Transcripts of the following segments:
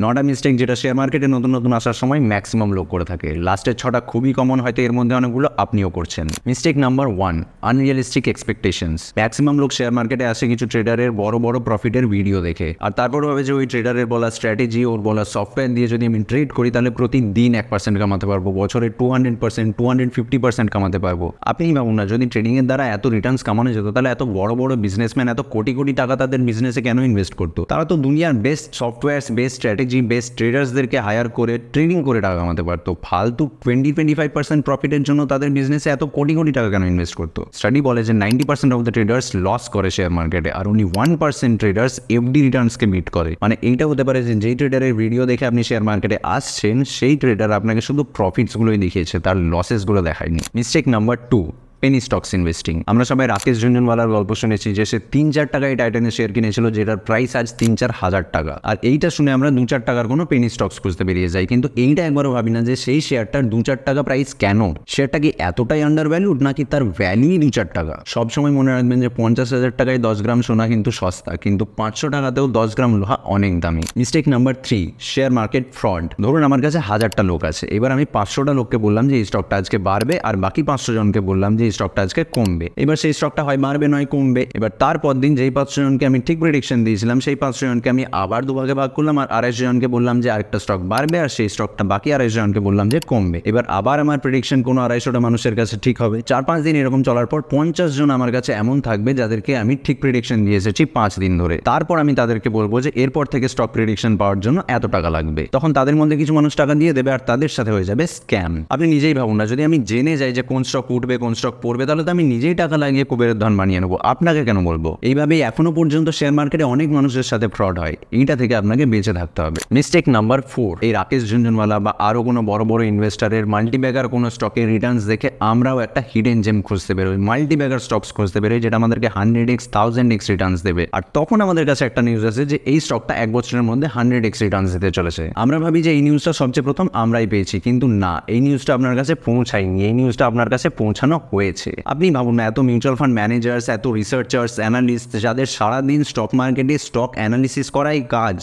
নটা মিস্টেক যেটা শেয়ার মার্কেটে নতুন নতুন আসার সময় ম্যাক্সিমাম লোক করে থাকে। লাস্টের 6টা খুবই কমন, হয়তো এর মধ্যে অনেকগুলো আপনিও করছেন। Mistake number 1, unrealistic expectations. Maximum লোক শেয়ার মার্কেটে আসে কিছু ট্রেডারের বড় বড় প্রফিটের ভিডিও দেখে, আর তারপর ভাবে যে ওই ট্রেডারের বলা স্ট্র্যাটেজি, ওর বলা সফটওয়্যার দিয়ে যদি আমি ট্রেড করি তাহলে প্রতিদিন 1% কামাতে পারবো, বছরে 200%, 250% কামাতে পারবো। আপনি ভাবুন না, যদি ট্রেডিংয়ের দ্বারা এত রিটার্নস কামানো যেত তাহলে এত বড় বড় বিজনেসম্যান এত কোটি কোটি টাকা তাদের বিজনেসে কেন ইনভেস্ট করতো? তারা তো দুনিয়ার best software, best strategy, best ট্রেডার্সদেরকে হায়ার করে ট্রেডিং করে টাকা কামাতে পারতো। ফালতু 20-25% প্রফিটের জন্য তাদের বিজনেসে এত কোটি কোটি টাকা কেন ইনভেস্ট করতো? স্টাডি বলে যে 90% অফ দ্য ট্রেডার্স লস করে শেয়ার মার্কেটে, আর উনি 1% ট্রেডার্স এফডি রিটার্নসকে মিট করে। মানে এইটা হতে পারে যে যেই ট্রেডারের ভিডিও দেখে আপনি শেয়ার মার্কেটে আসছেন সেই ট্রেডার আপনাকে শুধু প্রফিটসগুলোই দেখিয়েছে, তার লসেসগুলো দেখায়নি। Mistake number 2, Penney stocks investing. আমরা সবাই রাকেশ ঝুনঝুনওয়ালার গল্প শুনেছি যে সে 3-4 টাকায় টাইটানের শেয়ার কিনেছিল, যেটার প্রাইস আজ 3-4 হাজার টাকা। আর এইটা শুনে আমরা 2-4 টাকার কোনো পেনি স্টকস খুঁজতে বেরিয়ে যাই, কিন্তু এইটা একবারও ভাবি না যে সেই শেয়ারটার 2-4 টাকা প্রাইস কেন? শেয়ারটা কি এতটাই আন্ডার ভ্যালুড, নাকি তার ভ্যালুই 2-4 টাকা? সবসময় মনে রাখবেন যে 50,000 টাকায় 10 গ্রাম সোনা কিন্তু সস্তা, কিন্তু 500 টাকাতেও 10 গ্রাম লোহা অনেক দামি। Mistake number 3, share market fraud. ধরুন আমার কাছে 1000টা লোক আছে, এবার আমি 500টা লোককে বললাম যে এই স্টকটা আজকে বাড়বে, আর বাকি 500 জনকে বললাম যে এই স্টকটা আজকে কমবে। এবার সেই স্টকটা হয় বাড়বে নয় কমবে। এবার তারপর দিন যেই 500 জনকে আমি ঠিক প্রেডিকশন দিয়েছিলাম সেই 500 জনকে আমি আবার দুভাগে ভাগ করলাম, আর 250 জনকে বললাম যে আরেকটা স্টক বাড়বে, আর সেই স্টকটা বাকি 250 জনকে বললাম যে কমবে। এবার আবার আমার প্রেডিকশন কোনো 250টা মানুষের কাছে ঠিক হবে। 4-5 দিন এরকম চলার পর 50 জন আমার কাছে এমন থাকবে যাদেরকে আমি ঠিক প্রেডিকশন দিয়ে এসেছি 5 দিন ধরে। তারপর আমি তাদেরকে বলবো যে এরপর থেকে স্টক প্রেডিকশন পাওয়ার জন্য এত টাকা লাগবে। তখন তাদের মধ্যে কিছু মানুষ টাকা দিয়ে দেবে, আর তাদের সাথে হয়ে যাবে স্ক্যাম। আপনি নিজেই ভাবুন না, যদি আমি জেনে যাই যে কোন স্টক উঠবে কোন স্টক পড়বে, তাহলে তো আমি নিজেই টাকা লাগিয়ে কুবেরের ধন বানিয়ে নেবো, আপনাকে কেন বলবো? এইভাবেই এখনো পর্যন্ত শেয়ার মার্কেটে অনেক মানুষের সাথে ফ্রড হয়। এইটা থেকে আপনাকে বেঁচে থাকতে হবে। মিস্টেক নাম্বার 4, এই রাকেশ ঝুনঝুনওয়ালা বা আরো কোনো বড় বড় ইনভেস্টারের মাল্টিব্যাগার কোনো স্টকের রিটার্নস দেখে আমরাও একটা হিডেন জেম খুঁজতে বেরোই, মাল্টিব্যাগার স্টকস খুঁজতে বেরোই, যেটা আমাদেরকে 100x 1000x রিটার্নস দেবে। আর তখন আমাদের কাছে একটা নিউজ আছে যে এই স্টকটা 1 বছরের মধ্যে 100x রিটার্নস দিতে চলেছে। আমরা ভাবি যে এই নিউজটা সবচেয়ে প্রথম আমরাই পেয়েছি, কিন্তু না, এই নিউজটা আপনার কাছে পৌঁছায়নি, এই নিউজটা আপনার কাছে পৌঁছানো হয়েছে। আপনি ভাবুন না, এত মিউচুয়াল ফান্ড ম্যানেজার্স, এত রিসার্চার্স, অ্যানালিস্ট, যাদের সারাদিন স্টক মার্কেটে স্টক অ্যানালিসিস করাই কাজ,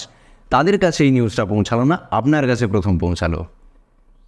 তাদের কাছে এই নিউজটা পৌঁছালো না, আপনার কাছে প্রথম পৌঁছালো।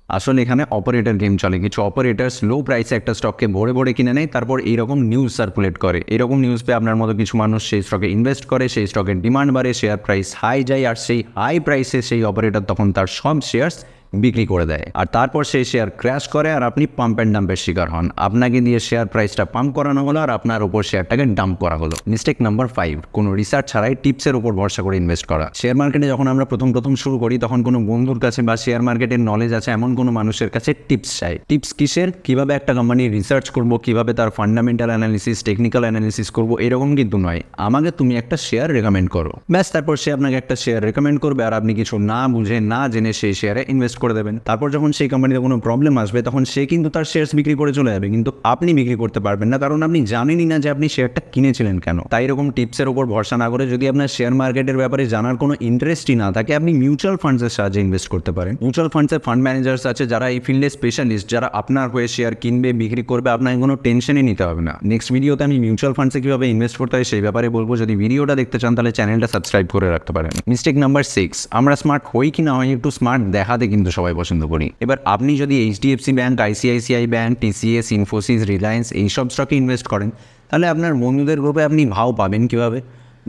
আসলে এখানে অপারেটর গেম চলে। কিছু অপারেটার্স লো প্রাইসে একটা স্টককে ভরে ভরে কিনে নেয়, তারপর এইরকম নিউজ সার্কুলেট করে। এরকম নিউজ পেয়ে আপনার মতো কিছু মানুষ সেই স্টকে ইনভেস্ট করে, সেই স্টকের ডিমান্ড বাড়ে, শেয়ার প্রাইস হাই যায়, আর সেই হাই প্রাইসে সেই অপারেটর তখন তার সব শেয়ার্স বিক্রি করে দেয়, আর তারপর সেই শেয়ার ক্র্যাশ করে, আর আপনি পাম্প অ্যান্ড ডাম্পের শিকার হন। আপনাকে দিয়ে শেয়ার প্রাইসটা পাম্প করানো হলো, আর আপনার উপর শেয়ারটাকে ডাম্প করা হলো। মিস্টেক নাম্বার 5, কোনো রিসার্চ ছাড়াই টিপসের উপর ভরসা করে ইনভেস্ট করা। শেয়ার মার্কেটে যখন আমরা প্রথম শুরু করি তখন কোনো বন্ধুর কাছে বা শেয়ার মার্কেটের নলেজ আছে এমন কোনো মানুষের কাছে টিপস চাই। টিপস কিসের? কিভাবে একটা কোম্পানি রিসার্চ করবো, কিভাবে তার ফান্ডামেন্টাল অ্যানালিসিস, টেকনিক্যাল অ্যানালিসিস করবো, এরকম কিন্তু নয়। আমাকে তুমি একটা শেয়ার রেকমেন্ড করো, ব্যাস, তারপর সে আপনাকে একটা শেয়ার রেকমেন্ড করবে, আর আপনি কিছু না বুঝে না জেনে সেই শেয়ারে ইনভেস্ট করে দেবেন। তারপর যখন সেই কোম্পানিতে কোনো প্রবলেম আসবে তখন সে কিন্তু তার শেয়ারস বিক্রি করে চলে যাবে, কিন্তু আপনি বিক্রি করতে পারবেন না, কারণ আপনি জানেনই না যে আপনি শেয়ারটা কিনেছিলেন কেন। তাই এরকম টিপসের উপর ভরসা না করে, যদি আপনার শেয়ার মার্কেটের ব্যাপারে জানার কোনো ইন্টারেস্টই না থাকে, আপনি মিউচুয়াল ফান্ডসের সাহায্যে ইনভেস্ট করতে পারেন। মিউচুয়াল ফান্ডসের ফান্ড ম্যানেজার্স আছে যারা এই ফিল্ডে স্পেশালিস্ট, যারা আপনার হয়ে শেয়ার কিনবে বিক্রি করবে, আপনাকে কোনো টেনশনই নিতে হবে না। নেক্সট ভিডিওতে আমি মিউচুয়াল ফান্ডসে কীভাবে ইনভেস্ট করতে হয় সেই ব্যাপারে বলবো। যদি ভিডিওটা দেখতে চান তাহলে চ্যানেলটা সাবস্ক্রাইব করে রাখতে পারেন। মিস্টেক নাম্বার 6, আমরা স্মার্ট হই কি না হয় একটু স্মার্ট দেখাতে কিন্তু সবাই পছন্দ করি। এবার আপনি যদি HDFC bank, ICICI bank, TCS, Infosys, Reliance এইসব স্টকে ইনভেস্ট করেন, তাহলে আপনার বন্ধুদের গ্রুপে আপনি ভাও পাবেন কীভাবে?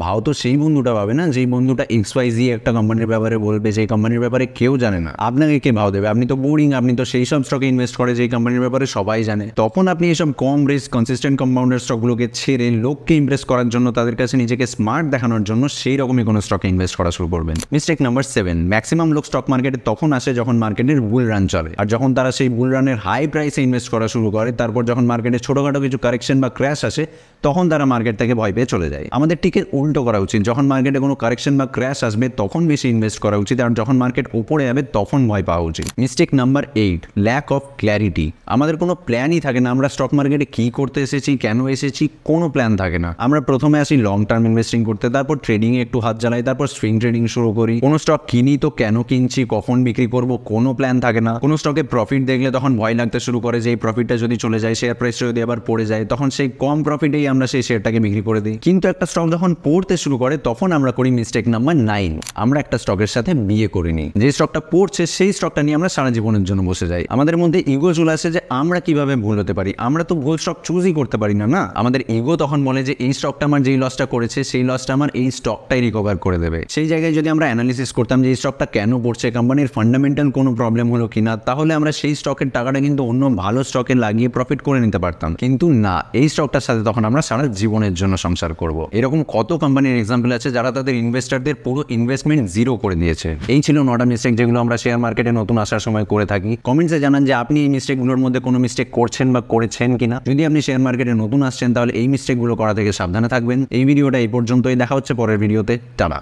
ভাও তো সেই বন্ধুটা পাবে না যেই বন্ধুটা XYZ একটা কোম্পানির ব্যাপারে বলবে, যেই কোম্পানির ব্যাপারে কেউ জানে না। আপনাকে কে ভাও দেবে? আপনি তো বোরিং, আপনি তো সেই সব স্টকে ইনভেস্ট করে যেই কোম্পানির ব্যাপারে সবাই জানে। তখন আপনি এইসব কম রিস্ক কনসিস্টেন্ট কম্পাউন্ডার স্টকগুলোকে ছেড়ে লোককে ইমপ্রেস করার জন্য, তাদের কাছে নিজেকে স্মার্ট দেখানোর জন্য সেই রকমই কোনো স্টকে ইনভেস্ট করা শুরু করবেন। মিস্টেক নাম্বার 7, ম্যাক্সিমাম লোক স্টক মার্কেটে তখন আসে যখন মার্কেটের বুল রান চলে, আর যখন তারা সেই বুল রানের হাই প্রাইসে ইনভেস্ট করা শুরু করে, তারপর যখন মার্কেটে ছোটোখাটো কিছু কারেকশন বা ক্র্যাশ আসে তখন তারা মার্কেট থেকে ভয় পেয়ে চলে যায়। আমাদের ঠিক উল্টো করা উচিত। যখন মার্কেটে কোনো কারেকশন বা ক্র্যাশ আসবে তখন বেশি ইনভেস্ট করা উচিত, আর যখন মার্কেট উপরে যাবে তখন ভয় পাওয়া উচিত। Mistake number 8, lack of clarity. আমাদের কোনো প্ল্যানই থাকে না। আমরা স্টক মার্কেটে কী করতে এসেছি, কেন এসেছি, কোনো প্ল্যান থাকে না। আমরা প্রথমে আসি লং টার্ম ইনভেস্টিং করতে, তারপর ট্রেডিংয়ে একটু হাত জ্বালাই, তারপর সুইং ট্রেডিং শুরু করি। কোনো স্টক কিনি তো কেন কিনছি, কখন বিক্রি করব, কোনো প্ল্যান থাকে না। কোনো স্টকে প্রফিট দেখলে তখন ভয় লাগতে শুরু করে যে এই প্রফিটটা যদি চলে যায়, শেয়ার প্রাইসটা যদি আবার পড়ে যায়, তখন সেই কম প্রফিটেই আমরা সেই শেয়ারটাকে বিক্রি করে দিই। কিন্তু একটা স্টক যখন পড়তে শুরু করে তখন আমরা করি মিস্টেক নাম্বার 9, আমরা একটা স্টকের সাথে বিয়ে করিনি। যে স্টকটা পড়ছে সেই স্টকটা নিয়ে আমরা সারা জীবনের জন্য বসে যাই। আমাদের মধ্যে ইগো চলে আসে যে আমরা কিভাবে ভুল হতে পারি, আমরা তো ভুল স্টক চুজই করতে পারি না। না, আমাদের ইগো তখন বলে যে এই স্টকটা আমার যেই লসটা করেছে সেই লসটা আমার এই স্টকটাই রিকভার করে দেবে। সেই জায়গায় যদি আমরা অ্যানালিসিস করতাম যে এই স্টকটা কেন পড়ছে, কোম্পানির ফান্ডামেন্টাল কোনো প্রবলেম হলো কিনা, তাহলে আমরা সেই স্টকের টাকাটা কিন্তু অন্য ভালো স্টকে লাগিয়ে প্রফিট করে নিতে পারতাম। কিন্তু না, এই স্টকটার সাথে তখন আমরা সারা জীবনের জন্য সংসার করব। এরকম কত কোম্পানির এক্সাম্পল আছে যারা তাদের ইনভেস্টারদের পুরো ইনভেস্টমেন্ট জিরো করে দিয়েছে। এই ছিল 9টা মিস্টেক যেগুলো আমরা শেয়ার মার্কেটে নতুন আসার সময় করে থাকি। কমেন্টসে জানান যে আপনি এই মিস্টেকগুলোর মধ্যে কোনো মিস্টেক করছেন বা করেছেন কিনা। যদি আপনি শেয়ার মার্কেটে নতুন আসছেন তাহলে এই মিস্টেকগুলো করা থেকে সাবধানে থাকবেন। এই ভিডিওটা এই পর্যন্তই, দেখা হচ্ছে পরের ভিডিওতে। টাটা।